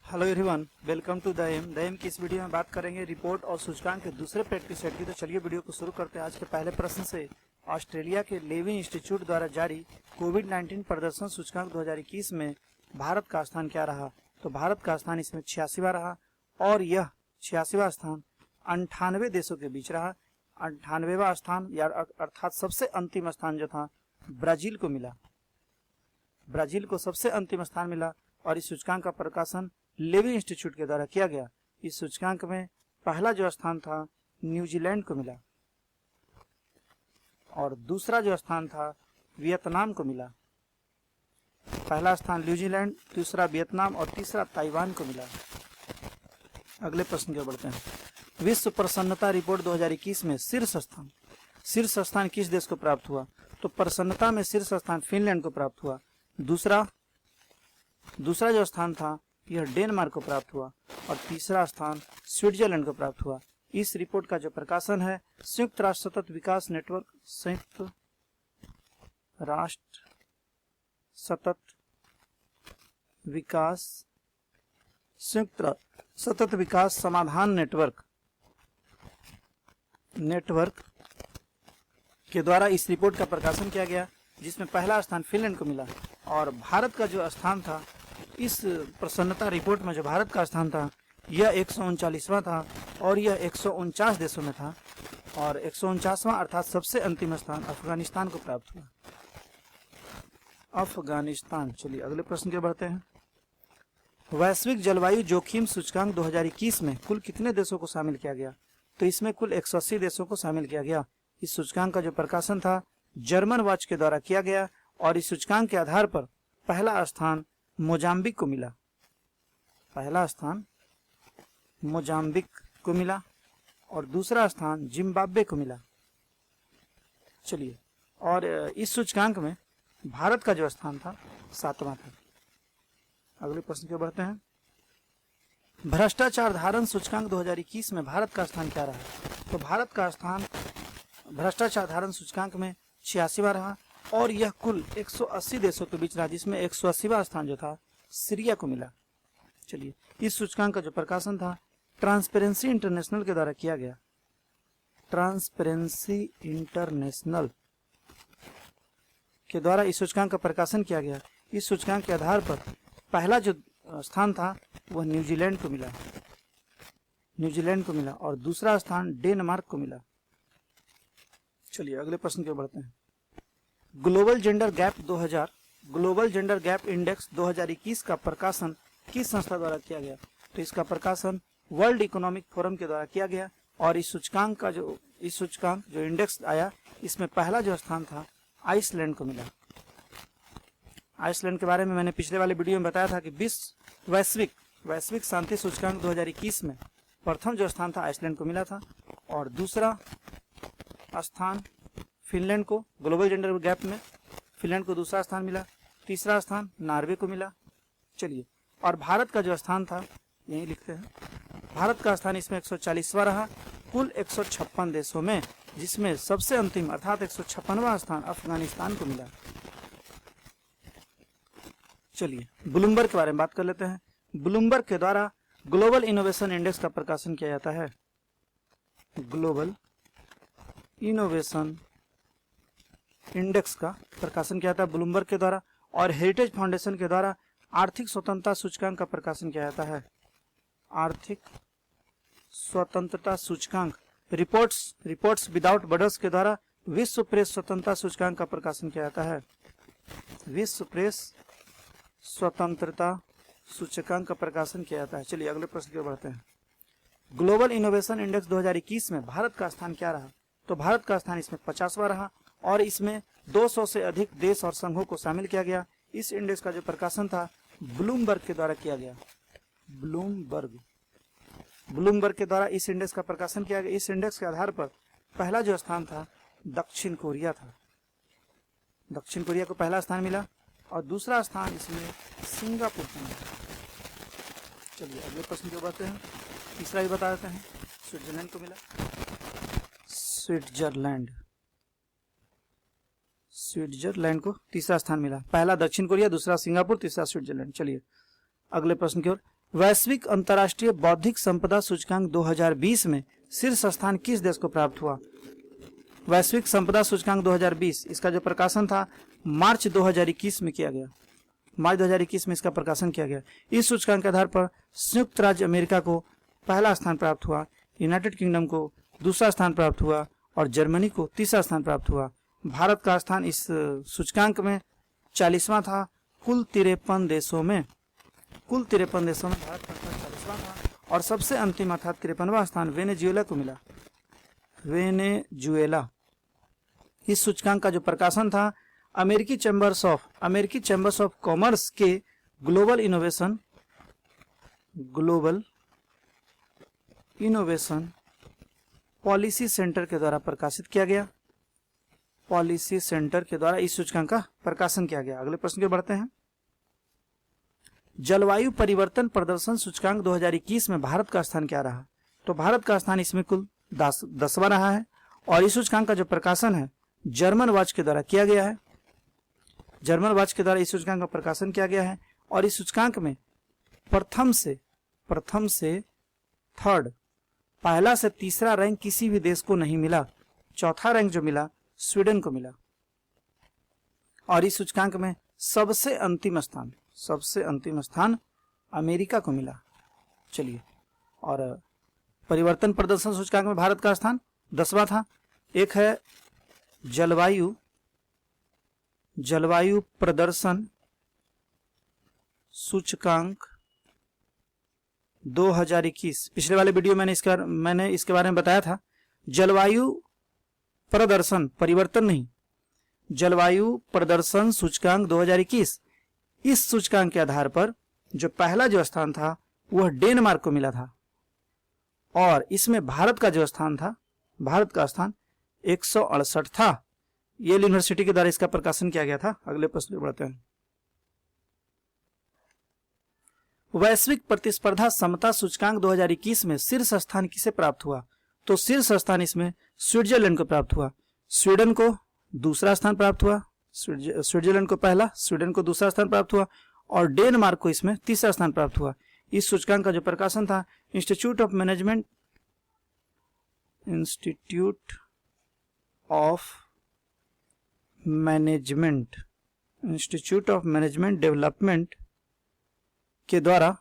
Hello everyone, welcome to the M की इस video में बात करेंगे रिपोर्ट और सूचकांक के दूसरे प्रैक्टिस सेट की। तो चलिए वीडियो को शुरू करते हैं। आज के पहले प्रश्न से ऑस्ट्रेलिया के लेवी इंस्टीट्यूट द्वारा जारी कोविड-19 प्रदर्शन सूचकांक 2021 में भारत का स्थान क्या रहा। तो भारत का स्थान इसमें 86वां रहा और यह 86वां स्थान 98 देशों के बीच रहा। 98वां स्थान या अर्थात सबसे अंतिम स्थान जो था ब्राजील को मिला। ब्राजील को सबसे अंतिम स्थान मिला और इस सूचकांक का प्रकाशन लेवी इंस्टीट्यूट के द्वारा किया गया। इस सूचकांक में पहला जो स्थान था न्यूजीलैंड को मिला और दूसरा जो स्थान था वियतनाम को मिला। पहला स्थान न्यूजीलैंड, दूसरा वियतनाम और तीसरा ताइवान को मिला। अगले प्रश्न की ओर बढ़ते हैं। विश्व प्रसन्नता रिपोर्ट 2021 में शीर्ष स्थान किस देश को प्राप्त हुआ। तो प्रसन्नता में शीर्ष स्थान फिनलैंड को प्राप्त हुआ। दूसरा जो स्थान था यह डेनमार्क को प्राप्त हुआ और तीसरा स्थान स्विट्जरलैंड को प्राप्त हुआ। इस रिपोर्ट का जो प्रकाशन है संयुक्त राष्ट्र सतत विकास नेटवर्क, संयुक्त राष्ट्र सतत विकास समाधान नेटवर्क के द्वारा इस रिपोर्ट का प्रकाशन किया गया, जिसमें पहला स्थान फिनलैंड को मिला और भारत का जो स्थान था इस प्रसन्नता रिपोर्ट में जो भारत का स्थान था यह 139वां था और यह 149 देशों में था और 149वां अर्थात सबसे अंतिम स्थान अफगानिस्तान को प्राप्त हुआ। अफगानिस्तान। चलिए अगले प्रश्न के बढ़ते हैं। वैश्विक जलवायु जोखिम सूचकांक 2021 में कुल कितने देशों को शामिल किया गया। तो इसमें कुल 180 देशों को शामिल किया गया। इस सूचकांक का जो प्रकाशन था जर्मन वॉच के द्वारा किया गया और इस सूचकांक के आधार पर पहला स्थान मोजाम्बिक को मिला। और दूसरा स्थान जिम्बाब्वे को मिला। चलिए, और इस सूचकांक में भारत का जो स्थान था 7वां था। अगले प्रश्न की बढ़ते हैं। भ्रष्टाचार धारण सूचकांक 2021 में भारत का स्थान क्या रहा। तो भारत का स्थान भ्रष्टाचार धारण सूचकांक में 86वां रहा और यह कुल 180 देशों के बीच रहा, जिसमें 180वां स्थान जो था सीरिया को मिला। चलिए, इस सूचकांक का जो प्रकाशन था ट्रांसपेरेंसी इंटरनेशनल के द्वारा किया गया। ट्रांसपेरेंसी इंटरनेशनल के द्वारा इस सूचकांक का प्रकाशन किया गया। इस सूचकांक के आधार पर पहला जो स्थान था वह न्यूजीलैंड को मिला और दूसरा स्थान डेनमार्क को मिला। चलिए अगले प्रश्न की ओर बढ़ते हैं। ग्लोबल जेंडर गैप इंडेक्स 2021 का प्रकाशन किस संस्था द्वारा किया गया। तो इसका प्रकाशन वर्ल्ड इकोनॉमिक फोरम के द्वारा किया गया और इस सूचकांक जो इंडेक्स आया इसमें पहला जो स्थान था आइसलैंड को मिला। आइसलैंड के बारे में मैंने पिछले वाले वीडियो में बताया था कि वैश्विक शांति सूचकांक 2021 में प्रथम जो स्थान था आइसलैंड को मिला था और दूसरा स्थान फिनलैंड को, ग्लोबल जेंडर गैप में फिनलैंड को दूसरा स्थान मिला, तीसरा स्थान नॉर्वे को मिला। चलिए, और भारत का जो स्थान था यही लिखते हैं। भारत का स्थान इसमें 140वां रहा कुल 156 देशों में, जिसमें सबसे अंतिम अर्थात 156वां स्थान अफगानिस्तान को मिला। चलिए ब्लूमबर्ग के बारे में बात कर लेते हैं। ब्लूमबर्ग के द्वारा ग्लोबल इनोवेशन इंडेक्स का प्रकाशन किया जाता है। ग्लोबल इनोवेशन इंडेक्स का प्रकाशन किया जाता है ब्लूमबर्ग के द्वारा और हेरिटेज फाउंडेशन के द्वारा आर्थिक स्वतंत्रता सूचकांक का प्रकाशन किया जाता है। आर्थिक स्वतंत्रता सूचकांक रिपोर्ट्स विदाउट बॉर्डर्स के द्वारा विश्व प्रेस स्वतंत्रता सूचकांक का प्रकाशन किया जाता है। विश्व प्रेस स्वतंत्रता सूचकांक का प्रकाशन किया जाता है। चलिए अगले प्रश्न की ओर बढ़ते हैं। ग्लोबल इनोवेशन इंडेक्स 2021 में भारत का स्थान क्या रहा। तो भारत का स्थान इसमें 50वां रहा और इसमें 200 से अधिक देश और संघों को शामिल किया गया। इस इंडेक्स का जो प्रकाशन था ब्लूमबर्ग के द्वारा किया गया। ब्लूमबर्ग के द्वारा इस इंडेक्स का प्रकाशन किया गया। इस इंडेक्स के आधार पर पहला जो स्थान था दक्षिण कोरिया था। दक्षिण कोरिया को पहला स्थान मिला और दूसरा स्थान इसमें सिंगापुर को मिला। चलिए अगले प्रश्न की बात है। तीसरा ही बता देते हैं, स्विट्जरलैंड को मिला। स्विट्जरलैंड को तीसरा स्थान मिला। पहला दक्षिण कोरिया, दूसरा सिंगापुर, तीसरा स्विट्जरलैंड। चलिए अगले प्रश्न की ओर। वैश्विक अंतर्राष्ट्रीय बौद्धिक संपदा सूचकांक 2020 में शीर्ष स्थान किस देश को प्राप्त हुआ? वैश्विक संपदा सूचकांक 2020 इसका जो प्रकाशन था मार्च 2021 में किया गया। मार्च 2021 में इसका प्रकाशन किया गया। इस सूचकांक के आधार पर संयुक्त राज्य अमेरिका को पहला स्थान प्राप्त हुआ, यूनाइटेड किंगडम को दूसरा स्थान प्राप्त हुआ और जर्मनी को तीसरा स्थान प्राप्त हुआ। भारत का स्थान इस सूचकांक में 40वां था। कुल 53 देशों में भारत का स्थान 40वां था और सबसे अंतिम अर्थात 53वां स्थान वेनेजुएला को मिला। वेनेजुएला। इस सूचकांक का जो प्रकाशन था अमेरिकी चैम्बर्स ऑफ कॉमर्स के ग्लोबल इनोवेशन पॉलिसी सेंटर के द्वारा प्रकाशित किया गया। पॉलिसी सेंटर के द्वारा इस सूचकांक का प्रकाशन किया गया। अगले प्रश्न के बढ़ते हैं। जलवायु परिवर्तन प्रदर्शन सूचकांक 2021 में भारत का स्थान क्या रहा? तो भारत का स्थान इसमें कुल 10वां रहा है और इस सूचकांक का जो प्रकाशन है जर्मन वॉच के द्वारा किया गया है। जर्मन वॉच के द्वारा इस सूचकांक का प्रकाशन किया गया है और इस सूचकांक में प्रथम से थर्ड, पहला से तीसरा रैंक किसी भी देश को नहीं मिला। चौथा रैंक जो मिला स्वीडन को मिला और इस सूचकांक में सबसे अंतिम स्थान अमेरिका को मिला। चलिए, और परिवर्तन प्रदर्शन सूचकांक में भारत का स्थान 10वां था। एक है जलवायु प्रदर्शन सूचकांक 2021। पिछले वाले वीडियो मैंने इसके बारे में बताया था। जलवायु प्रदर्शन, परिवर्तन नहीं, जलवायु प्रदर्शन सूचकांक 2021। इस सूचकांक के आधार पर जो पहला जो स्थान था वह डेनमार्क को मिला था और इसमें भारत का स्थान 168 था। येल यूनिवर्सिटी के द्वारा इसका प्रकाशन किया गया था। अगले प्रश्न पे बढ़ते हैं। वैश्विक प्रतिस्पर्धा समता सूचकांक 2021 में शीर्ष स्थान किसे प्राप्त हुआ? तो शीर्ष स्थान इसमें स्विट्जरलैंड को प्राप्त हुआ। स्वीडन को दूसरा स्थान प्राप्त हुआ, स्विट्जरलैंड को पहला, स्वीडन को दूसरा स्थान प्राप्त हुआ और डेनमार्क को इसमें तीसरा स्थान प्राप्त हुआ। इस सूचकांक का जो प्रकाशन था इंस्टीट्यूट ऑफ मैनेजमेंट डेवलपमेंट के द्वारा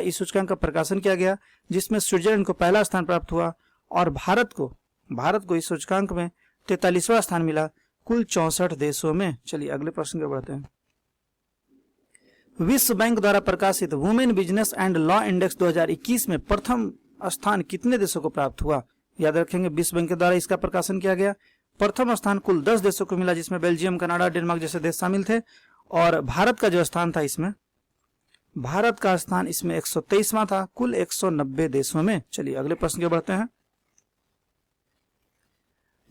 इस सूचकांक का प्रकाशन किया गया, जिसमें स्विट्जरलैंड को पहला स्थान प्राप्त हुआ और भारत को इस सूचकांक में 43वां स्थान मिला कुल 64 देशों में। चलिए अगले प्रश्न पे बढ़ते हैं। विश्व बैंक द्वारा प्रकाशित women business and law index 2021 में प्रथम स्थान कितने देशों को प्राप्त हुआ? याद रखेंगे, विश्व बैंक के द्वारा इसका प्रकाशन किया गया। प्रथम स्थान कुल 10 देशों को मिला, जिसमें बेल्जियम, कनाडा, डेनमार्क जैसे देश शामिल थे और भारत का जो स्थान था इसमें 123वां था कुल 190 देशों में। चलिए अगले प्रश्न के बढ़ते हैं।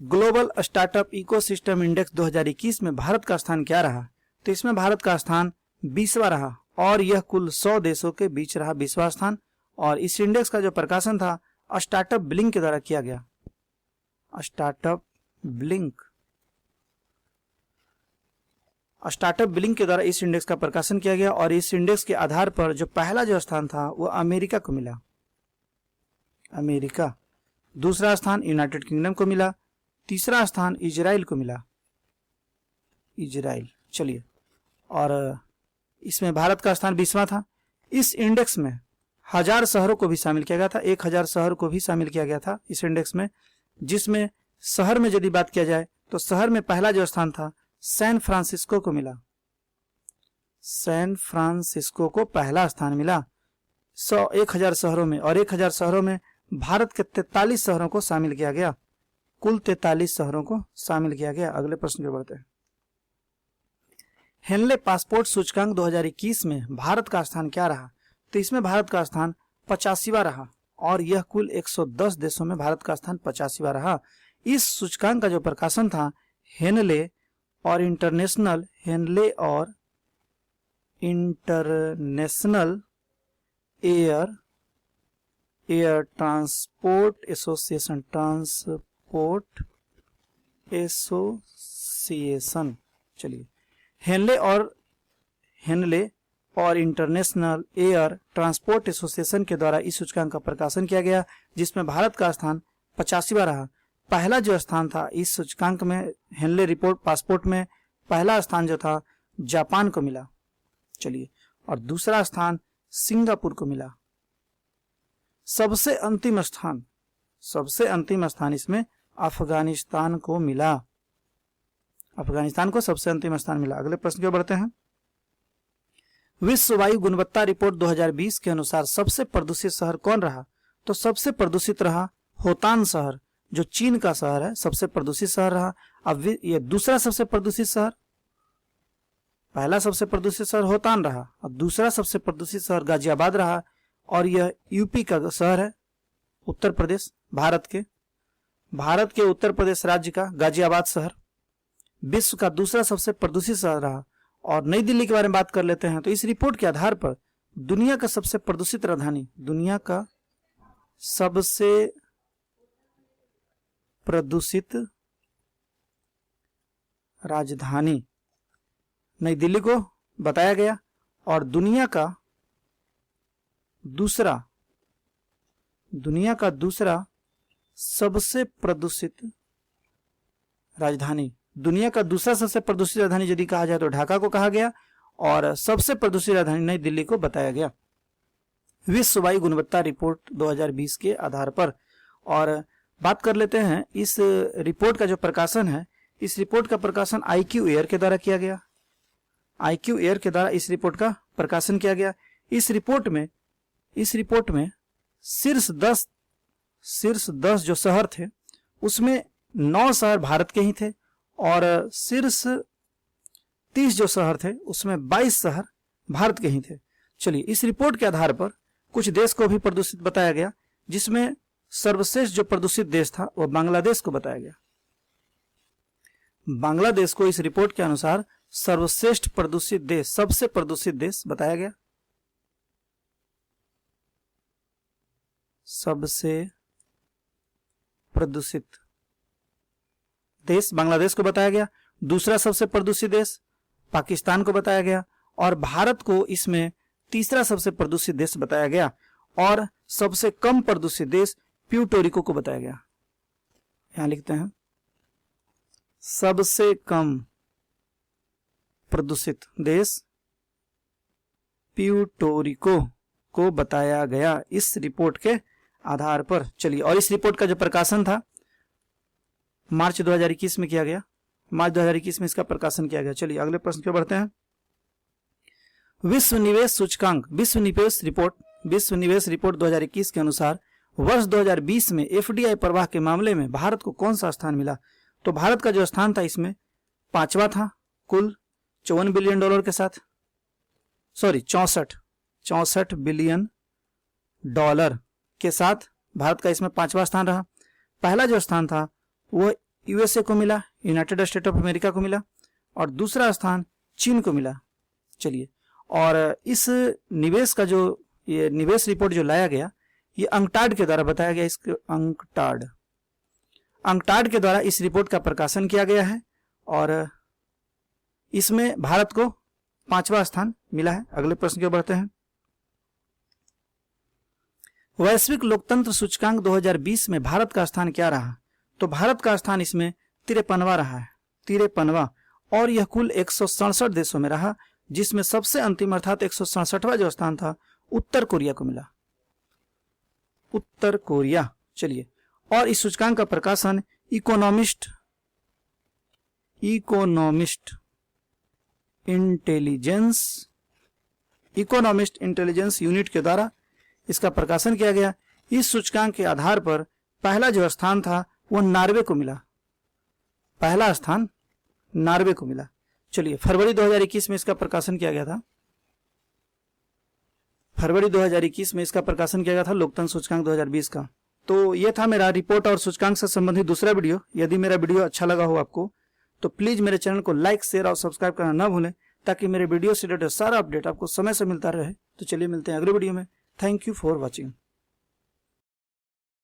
ग्लोबल स्टार्टअप इकोसिस्टम इंडेक्स 2021 में भारत का स्थान क्या रहा? तो इसमें भारत का स्थान 20वां रहा और यह कुल 100 देशों के बीच रहा 20वां स्थान। और इस इंडेक्स का जो प्रकाशन था स्टार्टअप ब्लिंक के द्वारा किया गया। स्टार्टअप ब्लिंक के द्वारा इस इंडेक्स का प्रकाशन किया गया और इस इंडेक्स के आधार पर जो पहला जो स्थान था वो अमेरिका को मिला, अमेरिका। दूसरा स्थान यूनाइटेड किंगडम को मिला, तीसरा स्थान इजराइल को मिला, इजराइल। चलिए, और इसमें भारत का स्थान 20वां था। इस इंडेक्स में 1000 शहरों को भी शामिल किया गया था, 1000 शहर को भी शामिल किया गया था इस इंडेक्स में, जिसमें शहर में यदि बात किया जाए तो शहर में पहला जो स्थान था सैन फ्रांसिस्को को मिला। सैन फ्रांसिस्को को पहला स्थान मिला 1000 शहरों में और 1000 शहरों में भारत के 43 शहरों को शामिल किया गया, कुल 43 शहरों को शामिल किया गया। अगले प्रश्न पे बढ़ते हैं। हेनले पासपोर्ट सूचकांक 2021 में भारत का स्थान क्या रहा? तो इसमें भारत का स्थान 85वां रहा और यह कुल 110 देशों में भारत का स्थान 85वां रहा। इस सूचकांक का जो प्रकाशन था हेनले और इंटरनेशनल एयर ट्रांसपोर्ट एसोसिएशन। चलिए, हेनले और इंटरनेशनल एयर ट्रांसपोर्ट एसोसिएशन के द्वारा इस सूचकांक का प्रकाशन किया गया, जिसमें भारत का स्थान 85वां रहा। पहला जो स्थान था इस सूचकांक में, हेनले रिपोर्ट पासपोर्ट में पहला स्थान जो था जापान को मिला। चलिए, और दूसरा स्थान सिंगापुर को मिला। सबसे अंतिम स्थान इसमें अफगानिस्तान को मिला। अफगानिस्तान को सबसे अंतिम स्थान मिला। अगले प्रश्न की ओर बढ़ते हैं। विश्व वायु गुणवत्ता रिपोर्ट 2020 के अनुसार सबसे प्रदूषित शहर कौन रहा? तो सबसे प्रदूषित रहा होतान शहर, जो चीन का शहर है, सबसे प्रदूषित शहर रहा। अब ये दूसरा सबसे प्रदूषित शहर, पहला सबसे प्रदूषित शहर होतान रहा, अब दूसरा सबसे प्रदूषित शहर गाजियाबाद रहा, और यह यूपी का शहर है, उत्तर प्रदेश, भारत के उत्तर प्रदेश राज्य का गाजियाबाद शहर विश्व का दूसरा सबसे प्रदूषित शहर रहा। और नई दिल्ली के बारे में बात कर लेते हैं। तो इस रिपोर्ट के आधार पर दुनिया का सबसे प्रदूषित राजधानी, दुनिया का सबसे प्रदूषित राजधानी नई दिल्ली को बताया गया, और दुनिया का दूसरा सबसे प्रदूषित राजधानी, दुनिया का दूसरा सबसे प्रदूषित राजधानी यदि कहा जाए तो ढाका को कहा गया, और सबसे प्रदूषित राजधानी नई दिल्ली को बताया गया विश्व वायु गुणवत्ता रिपोर्ट 2020 के आधार पर। और बात कर लेते हैं इस रिपोर्ट का जो प्रकाशन है, इस रिपोर्ट का प्रकाशन IQ एयर के द्वारा किया गया। IQ एयर के द्वारा इस रिपोर्ट का प्रकाशन किया गया। इस रिपोर्ट में शीर्ष 10 जो शहर थे उसमें 9 शहर भारत के ही थे, और शीर्ष 30 जो शहर थे उसमें 22 शहर भारत के ही थे। चलिए, इस रिपोर्ट के आधार पर कुछ देश को भी प्रदूषित बताया गया, जिसमें सर्वश्रेष्ठ जो प्रदूषित देश था वो बांग्लादेश को बताया गया। बांग्लादेश को इस रिपोर्ट के अनुसार सर्वश्रेष्ठ प्रदूषित देश, सबसे प्रदूषित देश बताया गया। सबसे प्रदूषित देश बांग्लादेश को बताया गया। दूसरा सबसे प्रदूषित देश पाकिस्तान को बताया गया, और भारत को इसमें तीसरा सबसे प्रदूषित देश बताया गया, और सबसे कम प्रदूषित देश प्यूर्टोरिको को बताया गया। यहां लिखते हैं सबसे कम प्रदूषित देश प्यूर्टोरिको को बताया गया इस रिपोर्ट के आधार पर। चलिए, और इस रिपोर्ट का जो प्रकाशन था मार्च 2021 में किया गया, मार्च 2021 में इसका प्रकाशन किया गया। चलिए, अगले प्रश्न की ओर बढ़ते हैं। विश्व निवेश सूचकांक, विश्व निवेश रिपोर्ट 2021 के अनुसार वर्ष 2020 में FDI प्रवाह के मामले में भारत को कौन सा स्थान मिला? तो भारत का जो स्थान था इसमें 5वां था, कुल $54 बिलियन के साथ, सॉरी 64 बिलियन डॉलर के साथ भारत का इसमें 5वां स्थान रहा। पहला जो स्थान था वो USA को मिला, यूनाइटेड स्टेट ऑफ अमेरिका को मिला, और दूसरा स्थान चीन को मिला। चलिए, और इस निवेश का जो ये निवेश रिपोर्ट जो लाया गया ये अंकटाड के द्वारा बताया गया। इसके अंकटाड के द्वारा इस रिपोर्ट का प्रकाशन किया गया है, और इसमें भारत को 5वां स्थान मिला है। अगले प्रश्न की ओर बढ़ते हैं। वैश्विक लोकतंत्र सूचकांक 2020 में भारत का स्थान क्या रहा? तो भारत का स्थान इसमें 53वां रहा है, 53वां, और यह कुल 167 देशों में रहा, जिसमें सबसे अंतिम अर्थात 167वां जो स्थान था उत्तर कोरिया को मिला, उत्तर कोरिया। चलिए, और इस सूचकांक का प्रकाशन इकोनॉमिस्ट इंटेलिजेंस यूनिट के द्वारा इसका प्रकाशन किया गया। इस सूचकांक के आधार पर पहला जो स्थान था वो नॉर्वे को मिला, पहला स्थान नॉर्वे को मिला। चलिए, फरवरी 2021 में इसका प्रकाशन किया गया था, फरवरी 2021 में इसका प्रकाशन किया गया था लोकतंत्र सूचकांक 2020 का। तो ये था मेरा रिपोर्ट और सूचकांक से संबंधित दूसरा वीडियो। यदि मेरा वीडियो अच्छा लगा हो आपको तो प्लीज मेरे चैनल को लाइक, शेयर और सब्सक्राइब करना ना भूलें, ताकि मेरे वीडियो से रिलेटेड सारा अपडेट आपको समय से मिलता रहे। तो चलिए, मिलते हैं अगले वीडियो में। Thank you for watching.